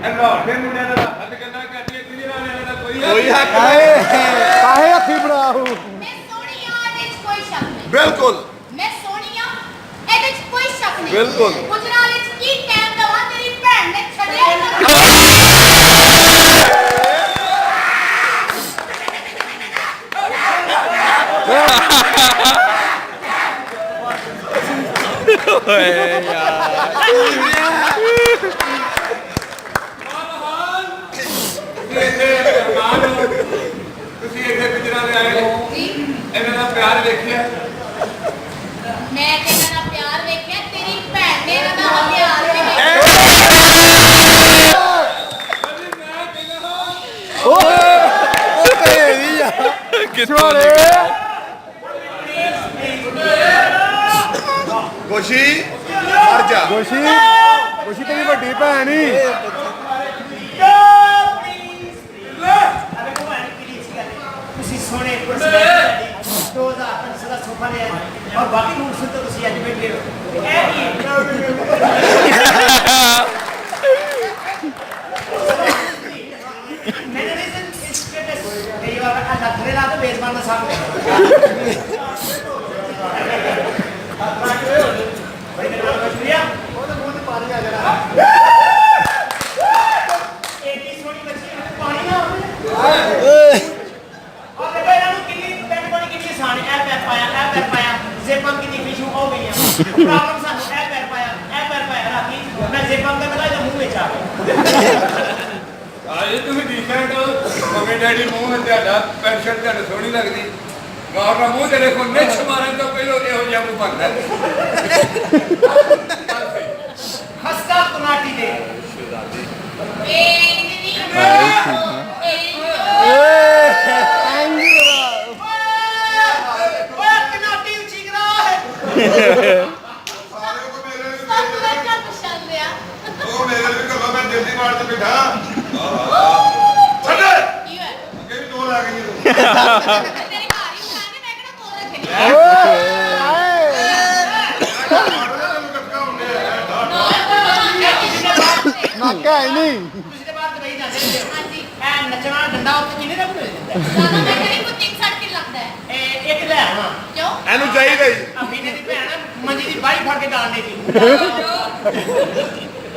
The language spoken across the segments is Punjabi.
ਲਾਹੌਰ ਮੁੰਡਿਆਂ ਦਾ ਹੱਥ ਕੰਨਾ ਕਰਦੀ ਗੁਜਰਾਂ ਵਾਲਿਆਂ ਦਾ ਕੋਈ ਹੱਕ ਕਾਹੇ ਹੱਥੀ ਬਣਾਉ ਮੈਂ ਸੋਹਣੀ ਆ, ਇਹਦੇ 'ਚ ਕੋਈ ਸ਼ੱਕ ਨਹੀਂ। ਬਿਲਕੁਲ ਮੈਂ ਸੋਹਣੀ ਆ, ਇਹਦੇ 'ਚ ਕੋਈ ਸ਼ੱਕ ਨਹੀਂ। ਬਿਲਕੁਲ। ਗੁਜਰਾਂ ਵਾਲੇ 'ਚ ਕੀ ਟਾਈਮ ਦਵਾ, ਤੇਰੀ ਭੈਣ ਨੇ ਛੱਡਿਆ ਹੀ ਨਾ। ਓਏ ਯਾਰ ਤੁਸੀਂ ਇੱਥੇ ਗੁਜਰਾਂ ਦੇ ਆਏ ਜੀ, ਇਹਨਾਂ ਦਾ ਪਿਆਰ ਵੇਖਿਆ ਮੈਂ ਤੇ ਇਹਨਾਂ ਦਾ ਪਿਆਰ ਵੇਖਿਆ, ਤੇਰੀ ਭੈਣ ਨੇ ਇਹਨਾਂ ਦਾ ਹਥਿਆਰ ਵੀ ਵੇਖਿਆ। ਕਿੱਥੋਂ ਖੁਸ਼ੀ ਮਰ ਜਾ ਖੁਸ਼ੀ ਤੇਰੀ ਵੱਡੀ ਭੈਣ ਹੀ ਤੁਸੀਂ ਸੋਹਣੇ ਕੁਰਸੀ 2000 ਦਾ ਸੋਫਾ ਲਿਆ ਔਰ ਬਾਕੀ ਰੂਮ ਸੇ ਤਾਂ ਤੁਸੀਂ ਅੱਜ ਬੈਠੇ ਹੋ ਇਹ ਕੀ मैंने रीजन स्टेटस ये वाला आज धरे ला तो बेजमान का सामने भाई मेरा नाम शुक्रिया वो तो मुंह में पानी आ जा रहा एक ही सोनी बच्ची पानी ना और देखो ਇਹਨਾਂ ਨੂੰ ਕਿੰਨੀ ਪੈਂਟ ਪਾਣੀ ਕਿੰਨੀ ਆਸਾਨ ਹੈ ਪੈਰ ਪਾਇਆ ਜ਼ੇਬਾਂ ਕਿੰਨੀ ਫਿਸ਼ੂ ਹੋ ਗਈਆਂ ਪ੍ਰੋਬਲਮ ਸਾਨੂੰ ਇਹ ਪੈਰ ਪਾਇਆ ਰਾਖੀ ਮੈਂ ਜ਼ੇਬਾਂ ਦਾ ਬਤਾ ਇਹਦਾ ਮੂੰਹ ਵਿੱਚ ਆ ਗਿਆ ਆਏ ਤੁਸੀਂ ਡੀਸੈਂਟ ਮੰਮੀ ਡੈਡੀ ਮੂੰਹ ਹੈ ਤੁਹਾਡਾ ਪੈਨਸ਼ਨ ਤੁਹਾਨੂੰ ਸੋਹਣੀ ਲੱਗਦੀ ਗੌਰ ਨਾਲ ਮੂੰਹ ਤੇਰੇ ਕੋਲ ਨਿਛ ਮਾਰਨ ਤੋਂ ਪਹਿਲਾਂ ਇਹੋ ਜਿਹਾ ਮੂੰਹ ਬਣਦਾ ਹਸਤਾ ਕੁਨਾਟੀ ਦੇ ਓਏ ਕੁਨਾਟੀ ਉੱਚੀ ਕਰਾ ਹੈ ਉਹ ਮੇਰੇ ਵੀ ਘਰੋਂ ਮੈਂ ਦਿੱਲੀ ਮਾਰ ਤੇ ਬਿਠਾ ਛੱਡ ਅੱਗੇ ਵੀ ਦੋ ਲੱਗ ਗਈ ਨਾਕਾ ਹੈ ਨਹੀਂ ਤੁਸੀਂ ਤੇ ਬਾਹਰ ਦਵਾਈ ਜਾਂਦੇ ਹੋ ਐ ਨੱਚਣਾ ਡੰਡਾ ਉੱਤੇ ਕਿਹਨੇ ਦਾ ਬਣਾ ਦਿੰਦਾ ਇਹ ਇੱਕ ਲੈ ਆਵਾਂ ਇਹਨੂੰ ਚਾਹੀਦਾ ਹੀ ਅਮੀਨੇ ਦੀ ਭੈਣ ਮੰਜੀ ਦੀ ਬਾਈ ਫੜ ਕੇ ਡਾਲਨੇ ਦੀ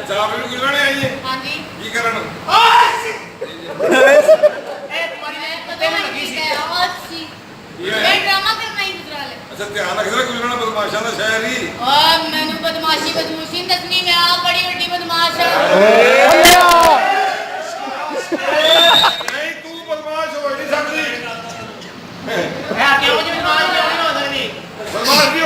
ਚਾਹ ਮੈਨੂੰ ਗੁਜਰਾਣੇ ਆਈਏ ਕੀ ਕਰਨ ਇਹ ਤੁਹਾਡੀ ਤੇ ਲੱਗੀ ਸੀ ਅੱਛਾ ਧਿਆਨ ਰੱਖਦਾ ਗੁਜਰਾਣਾ ਬਦਮਾਸ਼ਾਂ ਦਾ ਸ਼ਹਿਰ ਹੀ ਮੈਨੂੰ ਬਦਮਾਸ਼ੀ ਬਦਮੂਸ਼ੀ ਦੱਸਣੀ, ਮੈਂ ਆ ਬੜੀ ਵੱਡੀ ਬਦਮਾਸ਼ ਆ। ਨਹੀਂ ਤੂੰ ਬਦਮਾਸ਼ ਹੋ ਨਹੀਂ ਸਕਦੀ ਮੈਂ ਕਿਉਂ ਜਿਵੇਂ ਮਾਰ ਕੇ ਆਉਣੀ ਹੋ ਸਕਦੀ ਬਦਮਾਸ਼ ਵੀ